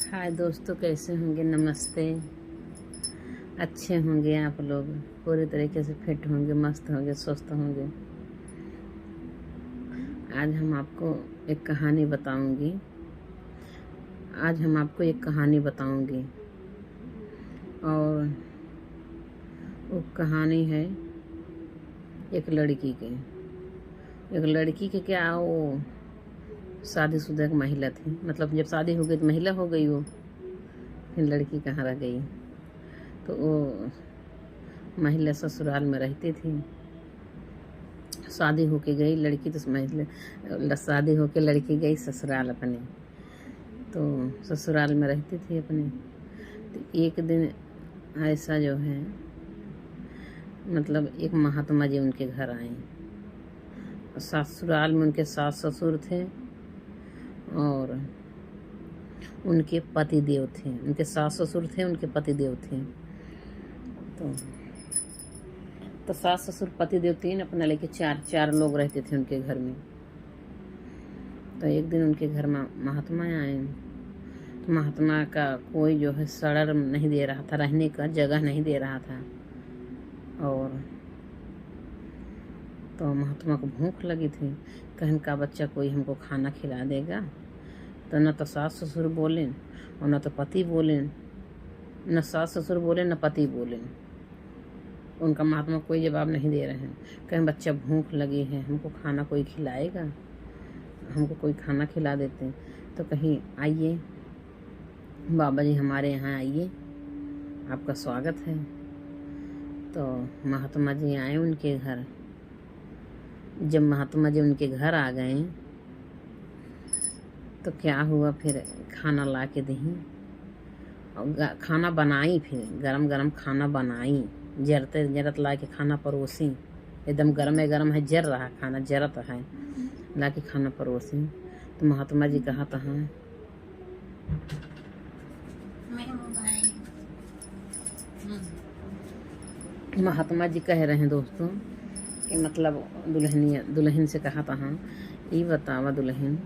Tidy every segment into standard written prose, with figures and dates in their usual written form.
हाय दोस्तों, कैसे होंगे? नमस्ते। अच्छे होंगे आप लोग, पूरी तरीके से फिट होंगे, मस्त होंगे, स्वस्थ होंगे। आज हम आपको एक कहानी बताऊंगी। और वो कहानी है एक लड़की के क्या, वो शादीशुदा एक महिला थी। मतलब जब शादी हो गई तो महिला हो गई वो, फिर लड़की कहाँ रह गई। तो वो महिला ससुराल में रहती थी। शादी होके गई लड़की, तो शादी होके लड़की गई ससुराल अपने। तो ससुराल में रहती थी अपने। तो एक दिन ऐसा जो है, मतलब एक महात्मा जी उनके घर आए। ससुराल में उनके सास ससुर थे और उनके पति देव थे। उनके सास ससुर थे, उनके पति देव थे। तो सास ससुर पति देव तीन, अपना लेके चार लोग रहते थे उनके घर में। तो एक दिन उनके घर में महात्मा आए। तो महात्मा का कोई जो है सड़र नहीं दे रहा था, रहने का जगह नहीं दे रहा था। और तो महात्मा को भूख लगी थी। कहन का बच्चा कोई हमको खाना खिला देगा। तो न तो सास ससुर बोले और न तो पति बोले, न सास ससुर बोले न पति बोले। उनका महात्मा कोई जवाब नहीं दे रहे हैं। कहें बच्चा भूख लगी है, हमको खाना कोई खिलाएगा, हमको कोई खाना खिला देते। तो कहीं आइए बाबा जी, हमारे यहाँ आइए, आपका स्वागत है। तो महात्मा जी आए उनके घर। जब महात्मा जी उनके घर आ गए तो क्या हुआ, फिर खाना ला के दी और खाना बनाई। फिर गरम गरम खाना बनाई, जरत ला के खाना परोसी। एकदम गरम है, जर रहा खाना, जरत है, ला के खाना परोसी। तो महात्मा जी कहा था, हाँ महात्मा जी कह रहे हैं दोस्तों कि मतलब दुल्हन से कहा था, हाँ ये बतावा दुल्हन,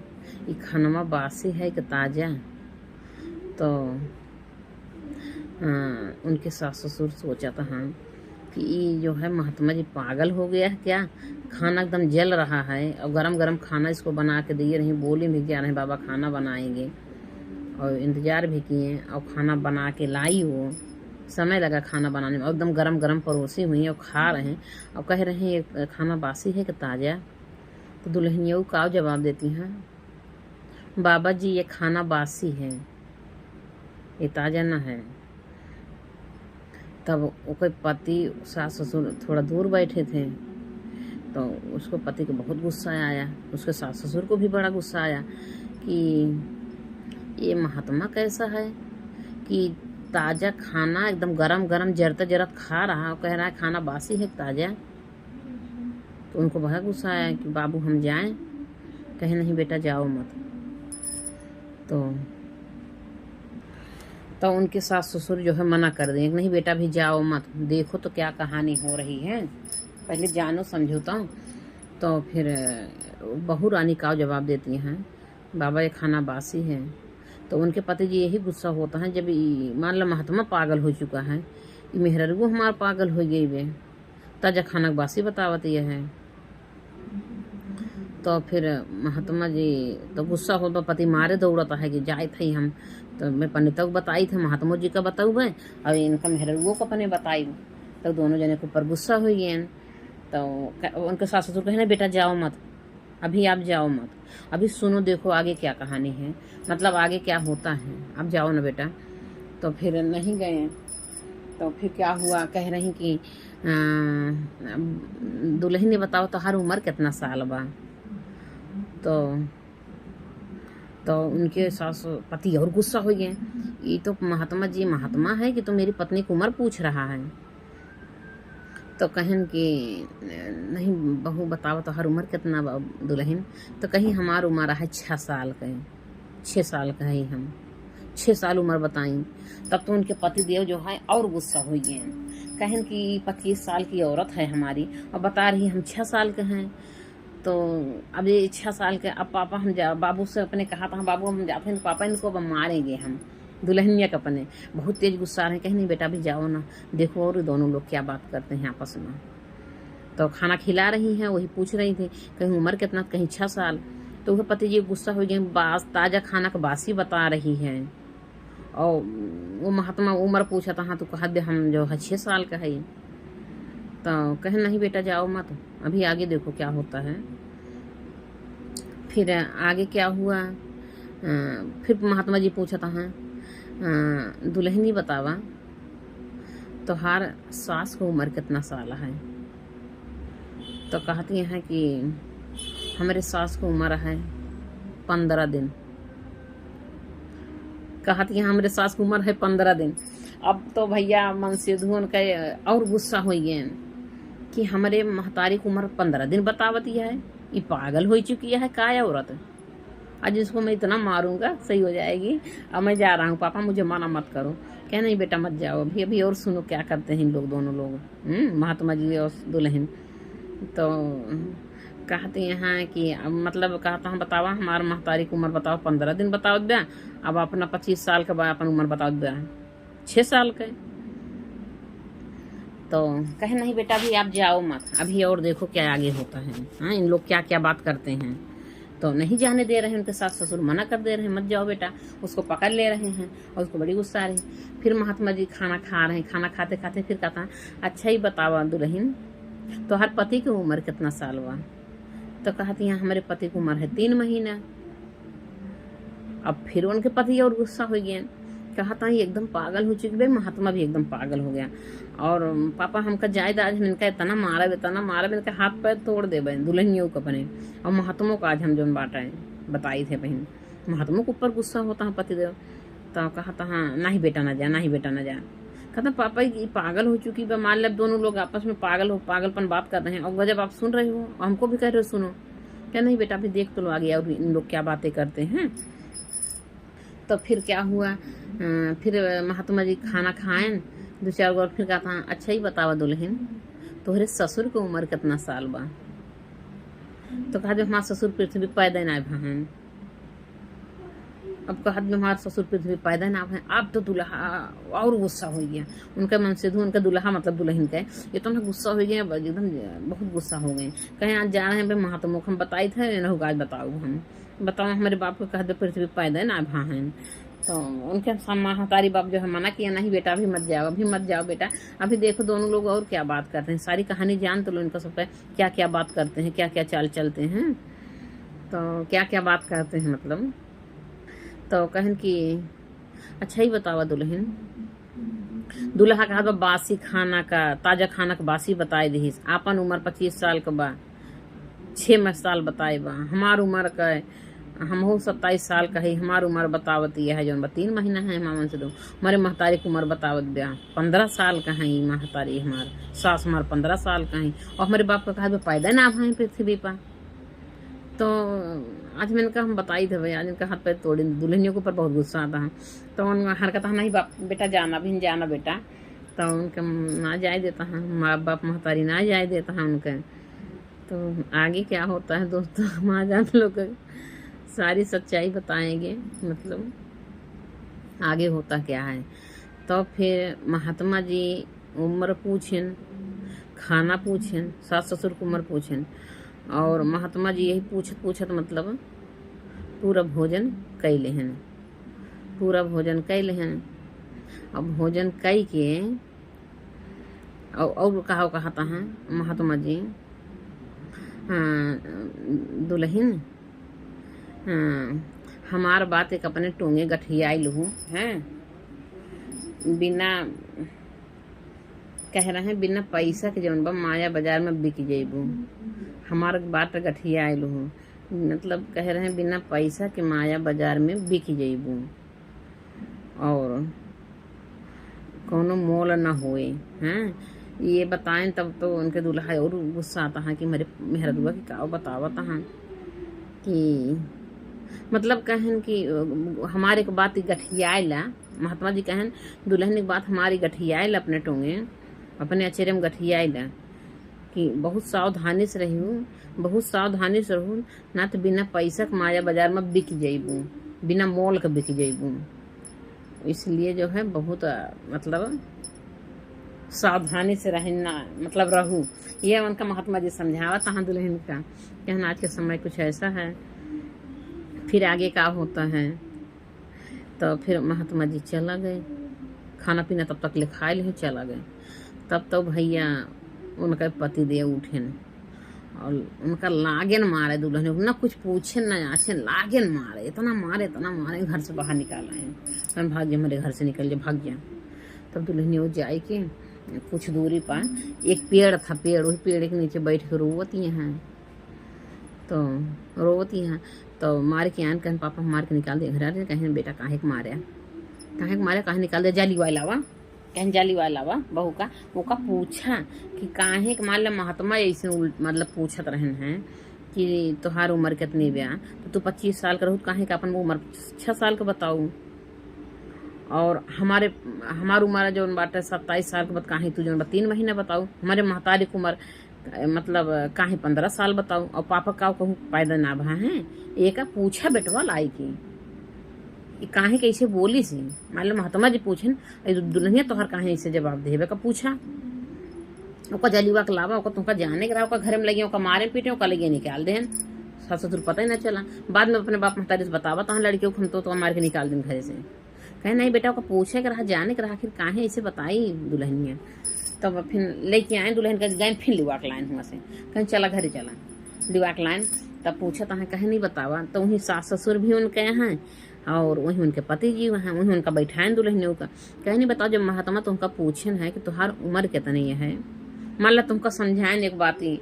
ये खानवा बासी है कि ताजा। तो उनके सास ससुर सोचा था, हाँ कि ये जो है महात्मा जी पागल हो गया है क्या, खाना एकदम जल रहा है और गरम गरम खाना इसको बना के दिए रही। बोले भी क्या रहे बाबा खाना बनाएंगे, और इंतज़ार भी किए और खाना बना के लाई। वो समय लगा खाना बनाने में, एकदम गरम गरम परोसी हुई है और खा रहे हैं और कह रहे हैं खाना बासी है कि ताज़ा। तो दुल्हनियों का जवाब देती हैं, बाबा जी ये खाना बासी है, ये ताज़ा ना है। तब उसके पति सास ससुर थोड़ा दूर बैठे थे। तो उसको पति को बहुत गुस्सा आया, उसके सास ससुर को भी बड़ा गुस्सा आया कि ये महात्मा कैसा है कि ताज़ा खाना एकदम गरम गरम जरत खा रहा और कह रहा है खाना बासी है ताज़ा। तो उनको बहुत गुस्सा आया कि बाबू हम जाएं। कहे नहीं बेटा जाओ मत। तो उनके सास ससुर जो है मना कर दें, नहीं बेटा भी जाओ मत, देखो तो क्या कहानी हो रही है, पहले जानो समझौता। तो फिर बहू रानी का जवाब देती हैं, बाबा ये खाना बासी है। तो उनके पति जी यही गुस्सा होता है, जब मान लो महात्मा पागल हो चुका है, मेहरगू हमारा पागल हो गई वे, ताजा खाना बासी बतावत यह है। तो फिर महात्मा जी तो गुस्सा हो, तो पति मारे दौड़ता है कि जाए थे हम। तो मैं पंडित को बताई थे, महात्मा जी का बताऊ है और इनका मेहरगुओं को अपने बताई। तो दोनों जने के ऊपर गुस्सा हो गए। तो उनके सास ससुर कहने बेटा जाओ मत, अभी आप जाओ मत, अभी सुनो देखो आगे क्या कहानी है, मतलब आगे क्या होता है, आप जाओ ना बेटा। तो फिर नहीं गए। तो फिर क्या हुआ, कह रही कि दुल्हन ने बताओ तो हर उम्र कितना साल बा। तो उनके सास पति और गुस्सा हो गए, ये तो महात्मा जी महात्मा है कि तो मेरी पत्नी की उम्र पूछ रहा है। तो कहन कि नहीं बहू बताओ तो हर उम्र कितना दुल्हन। तो कहीं हमार उम्र है 6 साल का, 6 साल का है, हम 6 साल उम्र बताई। तब तो उनके पति देव जो है और गुस्सा हो गए, कहन कि 25 साल की औरत है हमारी और बता रही हम 6 साल के हैं। तो अब ये 6 साल के, अब पापा हम बाबू से अपने कहा था बाबू हम जाते हैं तो पापा इनको अब मारेंगे हम, दुल्हनिया का अपने बहुत तेज गुस्सा रहे, कहीं नहीं बेटा अभी जाओ ना, देखो और दोनों लोग क्या बात करते हैं आपस में। तो खाना खिला रही हैं, वही पूछ रही थी कहीं उम्र कितना, कहीं 6 साल। तो वह पति जी गुस्सा हो गए, ताज़ा खाना का बासी बता रही है। और वो महात्मा उम्र पूछा था, हाँ तो कहा दे हम जो है 6 साल का है। तो कहे नहीं बेटा जाओ मत, अभी आगे देखो क्या होता है। फिर आगे क्या हुआ, फिर महात्मा जी पूछा था, हाँ दुल्हनी बतावा तोहार सास को उम्र कितना साल है। तो कहती हैं कि हमारे सास को उम्र है 15 दिन। कहती हैं हमारे सास को उम्र है 15 दिन। अब तो भैया मन से धुन का और गुस्सा हो गए कि हमारे महतारी को उम्र 15 दिन बतावती है, ये पागल हो चुकी है काय औरत। आज इसको मैं इतना मारूंगा सही हो जाएगी। अब मैं जा रहा हूँ पापा, मुझे मना मत करो। क्या नहीं बेटा मत जाओ, अभी अभी और सुनो क्या करते हैं इन लोग, दोनों लोग महात्मा जी और दुल्हन। तो कहते हैं कि मतलब कहता हूँ बतावा हमारा महतारी की उम्र बताओ 15 दिन बताओ दिया, अब अपना 25 साल के बाद अपन उम्र बताओ दिया 6 साल के। तो कहे नहीं बेटा अभी आप जाओ मत, अभी और देखो क्या आगे होता है। हाँ इन लोग क्या क्या बात करते हैं। तो नहीं जाने दे रहे हैं, उनके सास ससुर मना कर दे रहे हैं मत जाओ बेटा, उसको पकड़ ले रहे हैं और उसको बड़ी गुस्सा आ रही। फिर महात्मा जी खाना खा रहे हैं, खाना खाते खाते फिर कहता अच्छा ही बतावा दुल्हन तो हर पति की उम्र कितना साल हुआ। तो कहती हैं हमारे पति की उम्र है 3 महीना। अब फिर उनके पति और गुस्सा हो गए, कहता है एकदम पागल हो चुकी। भाई महात्मा भी एकदम पागल हो गया। और पापा हमका जायद आज हम इनका इतना मारा इनका हाथ पैर तोड़ दे बहन दुल्हनियों को अपने। और महात्मों का आज हम जो बाटा बताई थे बहन, महात्मों के ऊपर गुस्सा होता है पतिदेव। तो कहता हाँ नहीं बेटा ना जा, नहीं बेटा ना जा। कहता पापा ये पागल हो चुकी है। मान लो दोनों लोग आपस में पागलपन बात कर रहे हैं और जब आप सुन रहे हो और हमको भी कह रहे हो सुनो। क्या नहीं बेटा अभी देख तो लो आगे और इन लोग क्या बातें करते हैं। तो फिर क्या हुआ, फिर महात्मा जी खाना खाएं 2-4 बार। फिर कहता अच्छा ही बतावा दुल्हन तोहरे ससुर की उम्र कितना साल बा। तो कहा हमारा ससुर पृथ्वी पैदा ना भान। अब कहा हमारा ससुर पृथ्वी पैदा ना भान। अब तो दुल्हा और गुस्सा हो गया, उनका मन से उनका दुल्हा मतलब दुल्हन का ये तो गुस्सा हो गया, एकदम बहुत गुस्सा हो गए। कहीं आज जा रहे हैं भाई महात्मा हम बताए थे ना, आज बताओ हम बताओ हमारे बाप को कहा पृथ्वी पैदा ना भान। तो उनके महतारी बाप जो है मना किया नहीं बेटा अभी मत जाओ, अभी मत जाओ बेटा, अभी देखो दोनों लोग और क्या बात करते हैं, सारी कहानी जान तो लो इनका सबका क्या क्या बात करते हैं, क्या क्या चाल चलते हैं। तो क्या क्या बात करते हैं मतलब। तो कहन कि अच्छा ही बतावा दुल्हन। दूल्हा कहा तो बासी खाना का ताजा खाना का बासी बताए दी। आपन उम्र 25 साल का बा, 6 साल बताए बा। हमार उम्र का हम हो 27 साल का है, हमार उम्र बतावती है जो 3 महीना है मामन से दो। हमारे महतारी की उम्र बतावत ब्याह 15 साल का है। महतारी हमार सास हमार 15 साल का है और हमारे बाप का कहा पैदा ना भाई पृथ्वी पर। तो आज मैंने कहा हम बताई थे भाई, आज इनका हाथ पैर तोड़े। दुल्हनियों के ऊपर बहुत गुस्सा आता है। तो उनका हरकत नहीं बाप बेटा जाना भी जाना बेटा। तो उनके ना जाए देता है, माँ बाप महतारी ना जाए देता है उनके। तो आगे क्या होता है दोस्तों, हम आज आप लोग सारी सच्चाई बताएंगे मतलब आगे होता क्या है। तो फिर महात्मा जी उम्र पूछें, खाना पूछें, सास ससुर की उम्र पूछें और महात्मा जी यही पूछत मतलब पूरा भोजन कैले हैं, पूरा भोजन कैले हैं। अब भोजन कई के और कहता है महात्मा जी दुल्हन हमार बात एक अपने टोंगे गठियाई लूँ हैं, बिना कह रहे हैं बिना पैसा के जौन बा माया बाजार में बिक जेबू। हमार बात गठियाई लूँ मतलब कह रहे हैं बिना पैसा के माया बाजार में बिक जेबू और कोनो मोल न होए हैं। ये बताएं तब तो उनके दूल्हा और गुस्सा आता है कि मेरा दुआ की का बतावता है कि मतलब कहन कि हमारे को बात गठियाला। महात्मा जी कहन दुल्हन की बात हमारी गठियाल अपने टोंगे अपने अचेरे में गठियाला कि बहुत सावधानी से रहूँ, बहुत सावधानी से रहूँ ना तो बिना पैसा के माया बाजार में बिक जेबू, बिना मोल के बिक जेबू। इसलिए जो है बहुत मतलब सावधानी से रहना मतलब रहू। ये उनका महात्मा जी समझावा तहाँ दुल्हन का कहना। आज के समय कुछ ऐसा है, फिर आगे का होता है। तो फिर महात्मा जी चला गए, खाना पीना तब तक ले खा ले चला गए। तब तो भैया उनका पति दे उठे और उनका लागेन मारे दुल्हन, ना कुछ पूछे ना आछे, लागेन मारे, इतना मारे घर से बाहर निकाला है। हम भाग जा, मेरे घर से निकल जा, भाग जा। तब दुल्हन वो जाए के कुछ दूरी पर एक पेड़ था, वही पेड़ के नीचे बैठ के रोवती हैं। तो रोवती हैं तो मार के आन कहन पापा मार के निकाल दे घर। कहें बेटा काहे के मारे, काहे निकाल दे, जाली वाला वा, कहन जाली वाला वा बहू का। वो का पूछा कि काहे के मान लो महात्मा ऐसे मतलब पूछत रहन हैं कि तुहार उम्र कितनी ब्या, तो तू 25 साल का रहू, काहे का अपन उम्र 6 साल का बताऊ। और हमार उम्र जो बाटे 27 साल के बाद, काहे तू जो 3 महीने बताऊ। हमारे महतारी की उम्र मतलब काहे 15 साल बताऊ। और पापा का कहूँ पैदा ना भा है। एक पूछा बेटवा लाई की काहे कैसे बोली सी। मान लो महात्मा जी पूछन दुल्हनिया तोहर काहे ऐसे जवाब देवे का पूछा। ओका जलीवा के लावा, ओका तुमका जाने के रहा, ओका घर में लगे, ओका मारे पीटे, ओका लगे निकाल देन। सास ससुर पता ही ना चला। बाद में अपने बाप महतारी से बतावा तहाँ लड़कियों को तो मार के निकाल दें घर से। कहे नहीं बेटा ओका पूछे के रहा, जाने के रहा, आखिर काहे ऐसे बताई दुल्हनिया। तब फिर लेके आए दुल्हन का गए, फिर लिवाक लाइन हुआ से कहीं चला घरे चला लिवाक लाइन। तब पूछा तो कहे नहीं बतावा। तो वहीं सास ससुर भी उनके हैं और वहीं उनके पति जी हैं, वहीं उनका बैठाएं दुल्हनियों का। कहे नहीं बताओ जब महात्मा तुमका पूछन है कि तुम्हार उम्र कितनी है। मान ला तुमका समझाएं एक बात ही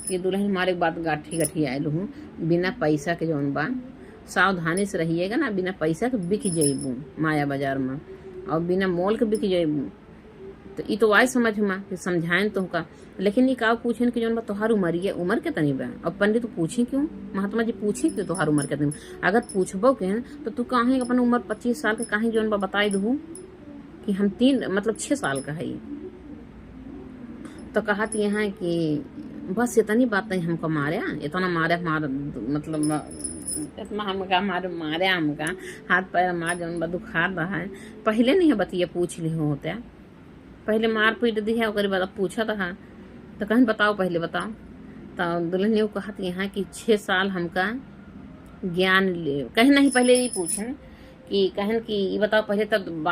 कि दुल्हन हमारे एक बात गाठी आयल हूँ, बिना पैसा के जौन बा सावधानी से रहिएगा ना, बिना पैसा के बिक जइबू माया बाजार में, और बिना मोल के बिक जइबू। तो ये तो आए समझ में कि समझाएं तुमका। लेकिन ये का पूछन कि जौन बा तोहार उम्र कितनी बा। और पंडित तो पूछी क्यों, महात्मा जी पूछी क्यों तोहार उम्र कितनी। अगर पूछबो के तो तू काहे अपन उम्र 25 साल के काहे जौन बा बताई दू कि हम 6 साल का है। तो कहत यहाँ कि बस इतनी बात नहीं हमको मारे, इतना मारे मतलब इतना हमका हाथ पैर मार जौन बा दुखा रहा है। पहले नहीं है बतिया पूछ ली होते, पहले मार पीट दी है, ओकरे बाद पूछा था। तो कहन बताओ पहले बताओ। तो दुल्हन ये कहत यहाँ कि 6 साल हमका ज्ञान ले। कहीं नहीं पहले ये पूछन कि कहन कि ये बताओ पहले तब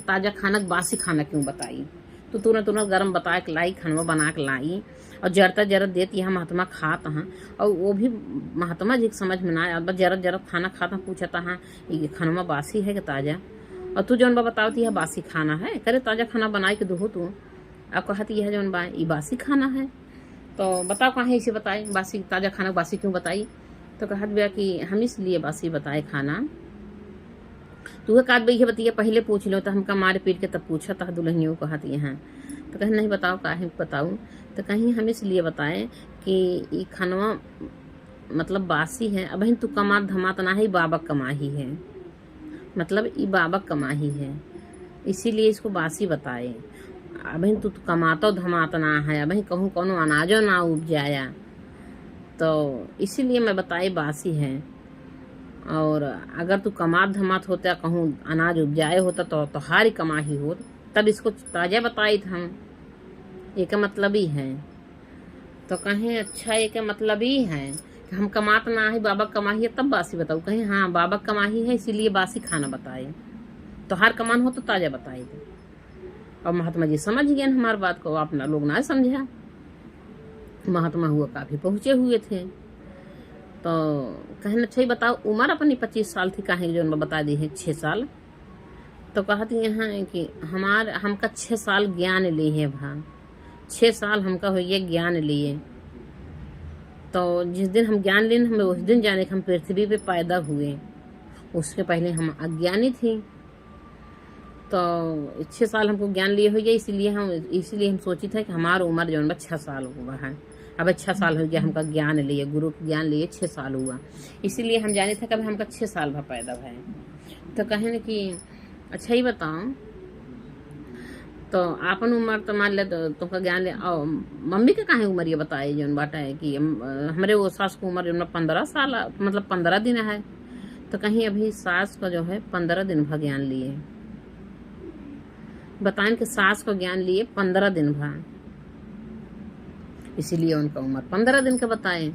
ताजा खाना बासी खाना क्यों बताई। तो तुरंत गर्म बता के लाई, खानवा बना के लाई और जरत देती है महात्मा खाता हाँ। और वो भी महात्मा जी समझ में ना आया, बस जरत खाना खाता पूछता हाँ ये खानवा बासी है कि ताजा। और तू जौन बा बतावती है बासी खाना है, करे ताजा खाना बनाए के दो तू। अब कहती है जौन बा ये बासी खाना है। तो बताओ कहाँ इसे बताई बासी ताजा खाना बासी क्यों बताई। तो कहत भैया कि हम इसलिए बासी बताए खाना। तू काट भैया बतिया पहले पूछ लो। तो हमका मार पीट के तब पूछा था दुल्हनियों कहती हैं। तो कहीं नहीं बताओ काहे बताऊँ। तो कहीं हम इसलिए बताएं कि ये खानवा मतलब बासी है। अब तू कमा धमात ना है, बाबा कमा ही है, मतलब ये बाबा कमा ही है, इसीलिए इसको बासी बताए। अब तू कमाता धमात ना है, अब कहूँ कोनो अनाजो ना उपजाया, तो इसीलिए मैं बताई बासी है। और अगर तू कमात धमात होता कहूँ अनाज उपजाए होता तो हारी कमा ही हो, तब इसको ताजा बताई था हम। एक मतलब ही है। तो कहें अच्छा एक मतलब ही है कि हम कमात ना है, बाबा कमाही है, तब बासी बताऊ। कहें हाँ बाबा कमाही है इसीलिए बासी खाना बताए। तो हार कमान हो तो ताजा बताए थे। और महात्मा जी समझ गए हमारी बात को, अपना लोग ना समझा। महात्मा हुआ काफी पहुंचे हुए थे। तो कहना अच्छा ही बताओ उम्र अपनी 25 साल थी, काहे जो बता दी है 6 साल। तो कहती यहाँ कि हमका 6 साल ज्ञान लिए भा, 6 साल हमका हो गया ज्ञान लिए। तो जिस दिन हम ज्ञान लिए हमें उस दिन जाने कि हम पृथ्वी पे पैदा हुए, उसके पहले हम अज्ञानी थी। तो 6 साल हमको ज्ञान लिए हो गया, इसीलिए हम सोची था कि हमारा उम्र जो है 6 साल हुआ है। अब 6 साल हो गया हमका ज्ञान लिए, गुरु के ज्ञान लिए 6 साल हुआ, इसीलिए हम जाने थे कभी हमका 6 साल भा पैदा है। तो कहें न कि अच्छा ही बताओ तो आपन उम्र तो मान ले तुमका ज्ञान ले। और मम्मी के काहे उम्र ये बताए जो बाटा है कि हमारे वो सास को उम्र जो 15 साल मतलब 15 दिन है। तो कहीं अभी सास का जो है 15 दिन भा ज्ञान लिए। बताएं कि सास को ज्ञान लिए 15 दिन भा, इसीलिए उनका उम्र 15 दिन का बताए।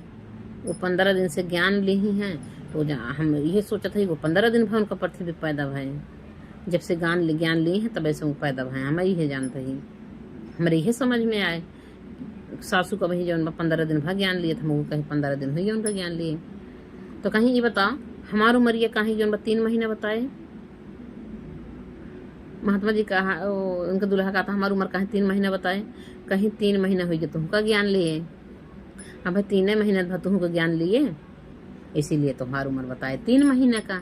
वो 15 दिन से ज्ञान ली ही हैं, तो हम ये सोचा था कि वो 15 दिन भा उनका पृथ्वी पैदा भय, जब से ज्ञान लिए हैं तब ऐसे वो पैदा भय। हमें यही जानते ही, हमारे यही समझ में आए। सासू का वही जो 15 दिन भा ज्ञान लिए थे, वो कहीं 15 दिन हुई उनका ज्ञान लिए। तो कहीं ये बताओ हमारी उम्र ये कहीं जो 3 महीने बताए। महात्मा जी कहा, उनका दूल्हा कहा था हमारी उम्र कहीं 3 महीने बताए, कहीं 3 महीना हुई तुमका ज्ञान लिए। अब 3 महीने तुमको ज्ञान लिए, इसीलिए तुम्हारी उम्र बताए 3 महीने का।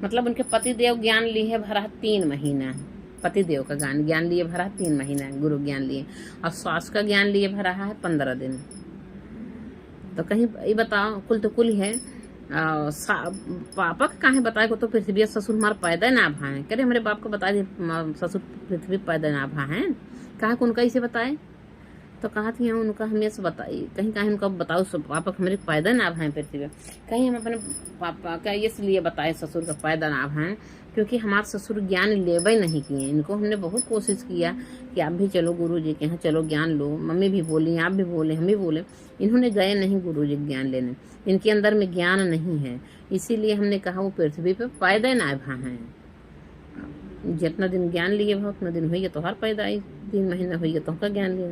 मतलब उनके पति देव ज्ञान लिए भरा 3 महीना, पति देव का ज्ञान लिए भरा 3 महीना गुरु ज्ञान लिए, और सास का ज्ञान लिए भरा है 15 दिन। तो कहीं ये बताओ कुल तो कुल है पापा का कहे बताए को तो पृथ्वी ससुर हमारा पैदा ना भा है। कह रहे हमारे बाप को बता दे ससुर पृथ्वी पैदा ना भा है, कहा को उनका इसे बताए। तो कहा थी उनका हमेशा बताई, कहीं कहीं उनका बताओ पापा हमारे पैदा ना भाई पृथ्वी, कहीं हम अपने पापा का इसलिए बताए ससुर का पैदा ना भाई क्योंकि हमारे ससुर ज्ञान लेवे नहीं किए। इनको हमने बहुत कोशिश किया कि आप भी चलो गुरु जी के यहाँ, चलो ज्ञान लो। मम्मी भी बोली, आप भी बोले, हम भी बोले, इन्होंने गए नहीं गुरु जी ज्ञान लेने, इनके अंदर में ज्ञान नहीं है। इसीलिए हमने कहा वो पृथ्वी पे पैदा ना भा है। जितना दिन ज्ञान लिए भा उतना दिन हुई तो हर पैदाइश, 3 महीने हुई तो का ज्ञान लिया,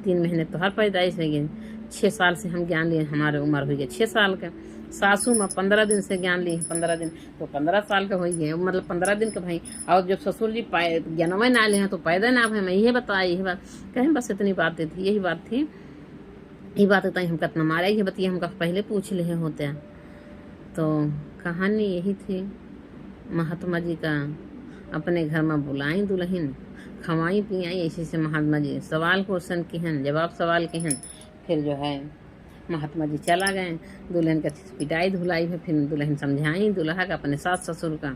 3 महीने तो हर पैदाइश हो गई। 6 साल से हम ज्ञान लिए, हमारे उम्र हुई है 6 साल का। सासू में 15 दिन से ज्ञान लिए, 15 दिन तो 15 साल का हुई है, मतलब 15 दिन का भाई। और जब ससुर जी ज्ञानवे ना ले हैं तो पैदा ना भाई। मैं यही बताया, यही बात कहें, बस इतनी बातें थी, यही बात थी। यही बात होता है हम कितना मारा, ये बतिया हमका पहले पूछ ले होते। तो कहानी यही थी। महात्मा जी का अपने घर में बुलाई दुल्हन, खवाई पियाई, ऐसे से महात्मा जी सवाल क्वेश्चन की हैं, जवाब सवाल के हैं। फिर जो है महात्मा जी चला गए, दुल्हन का पिटाई धुलाई है, फिर दुल्हन समझाई दुल्हा का अपने सास ससुर का,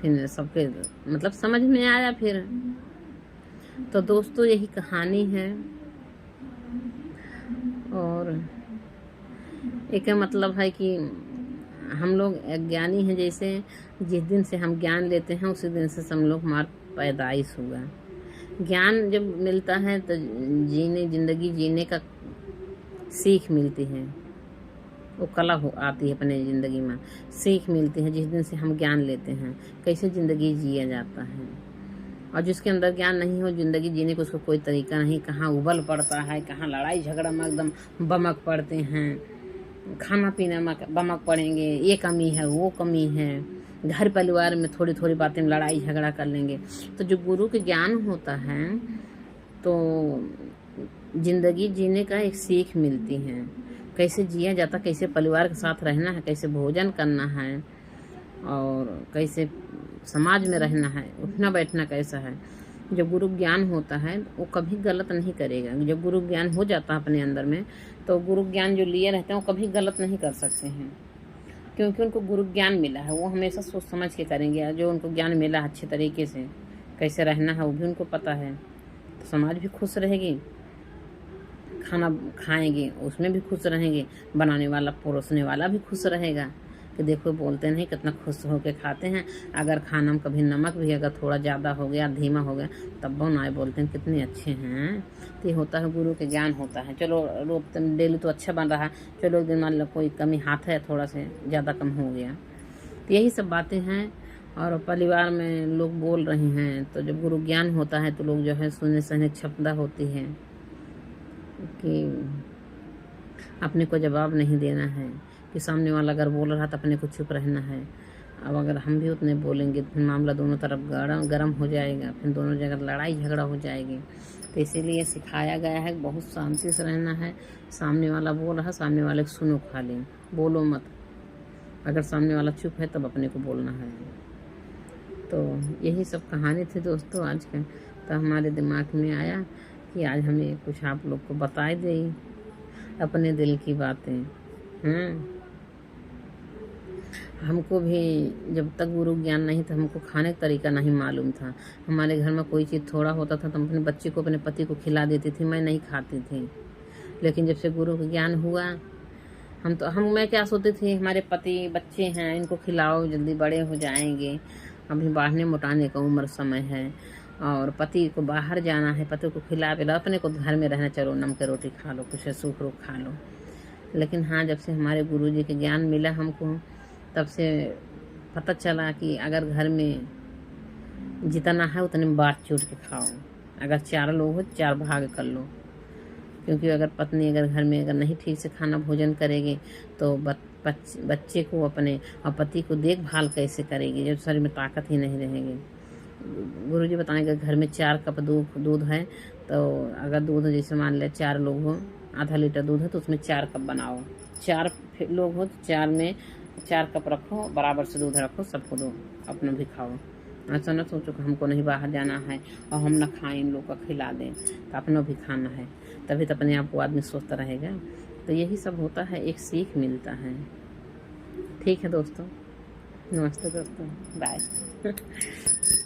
फिर सबके मतलब समझ में आया। फिर तो दोस्तों यही कहानी है। और एक मतलब है कि हम लोग ज्ञानी हैं, जैसे जिस दिन से हम ज्ञान लेते हैं उसी दिन से हम लोग हमारा पैदाइश हुआ। ज्ञान जब मिलता है तो जिंदगी जीने का सीख मिलती है, वो कला हो आती है अपने ज़िंदगी में, सीख मिलती है जिस दिन से हम ज्ञान लेते हैं कैसे ज़िंदगी जिया जाता है। और जिसके अंदर ज्ञान नहीं हो ज़िंदगी जीने को उसको कोई तरीका नहीं, कहाँ उबल पड़ता है, कहाँ लड़ाई झगड़ा में एकदम बमक पड़ते हैं, खाना पीना में बमक पड़ेंगे, ये कमी है वो कमी है, घर परिवार में थोड़ी थोड़ी बातें में लड़ाई झगड़ा कर लेंगे। तो जो गुरु के ज्ञान होता है तो जिंदगी जीने का एक सीख मिलती है, कैसे जिया जाता, कैसे परिवार के साथ रहना है, कैसे भोजन करना है, और कैसे समाज में रहना है, उठना बैठना कैसा है। जब गुरु ज्ञान होता है वो कभी गलत नहीं करेगा। जब गुरु ज्ञान हो जाता है अपने अंदर में तो गुरु ज्ञान जो लिए रहते हैं वो कभी गलत नहीं कर सकते हैं, क्योंकि उनको गुरु ज्ञान मिला है। वो हमेशा सोच समझ के करेंगे। जो उनको ज्ञान मिला है अच्छे तरीके से कैसे रहना है वो भी उनको पता है, तो समाज भी खुश रहेगी, खाना खाएंगे उसमें भी खुश रहेंगे, बनाने वाला परोसने वाला भी खुश रहेगा कि देखो बोलते नहीं कितना खुश होकर खाते हैं। अगर खाना में कभी नमक भी अगर थोड़ा ज़्यादा हो गया, धीमा हो गया, तब बनाए बोलते हैं कितने अच्छे हैं। तो ये होता है गुरु के ज्ञान होता है। चलो रोज डेली तो अच्छा बन रहा है, चलो एक दिन मान लो कोई कमी हाथ है थोड़ा से ज़्यादा कम हो गया, तो यही सब बातें हैं। और परिवार में लोग बोल रहे हैं तो जब गुरु ज्ञान होता है तो लोग जो है सुनने सहने क्षमता होती है कि अपने को जवाब नहीं देना है, कि सामने वाला अगर बोल रहा तो अपने को चुप रहना है। अब अगर हम भी उतने बोलेंगे तो फिर मामला दोनों तरफ गर्म हो जाएगा, फिर दोनों जगह लड़ाई झगड़ा हो जाएगी। तो इसीलिए सिखाया गया है बहुत शांति से रहना है। सामने वाला बोल रहा, सामने वाले को सुनो, खाली बोलो मत। अगर सामने वाला चुप है तब अपने को बोलना है। तो यही सब कहानी थी दोस्तों आज के। तो हमारे दिमाग में आया कि आज हमें कुछ आप लोग को बताई दे अपने दिल की बातें। हमको भी जब तक गुरु ज्ञान नहीं था, हमको खाने का तरीका नहीं मालूम था। हमारे घर में कोई चीज़ थोड़ा होता था तो हम अपने बच्चे को, अपने पति को खिला देती थी, मैं नहीं खाती थी। लेकिन जब से गुरु का ज्ञान हुआ मैं क्या सोचती थी, हमारे पति बच्चे हैं, इनको खिलाओ जल्दी बड़े हो जाएंगे, अभी बढ़ने मोटाने का उम्र समय है, और पति को बाहर जाना है, पति को खिला पिला, अपने को घर में रहना, चलो नमक रोटी खा लो, कुछ सूख रोक खा लो। लेकिन हाँ, जब से हमारे गुरुजी के ज्ञान मिला हमको, तब से पता चला कि अगर घर में जितना है उतने में बाँट चूट के खाओ। अगर 4 लोग हो 4 भाग कर लो, क्योंकि अगर पत्नी अगर घर में अगर नहीं ठीक से खाना भोजन करेगी तो बच्चे को अपने और पति को देखभाल कैसे करेगी जब शरीर में ताकत ही नहीं रहेगी। गुरुजी बताएंगे घर में 4 कप दूध है, तो अगर दूध जैसे मान ले 4 लोग हो, आधा लीटर दूध है तो उसमें 4 कप बनाओ। 4 लोग हो तो 4 में 4 कप रखो, बराबर से दूध रखो, सबको दो, अपना भी खाओ। ऐसा ना सोचो कि हमको नहीं बाहर जाना है और हम ना खाएं, इन लोग का खिला दें, तो अपना भी खाना है, तभी तो अपने आप को आदमी स्वस्थ रहेगा। तो यही सब होता है, एक सीख मिलता है। ठीक है दोस्तों, नमस्ते दोस्तों, बाय।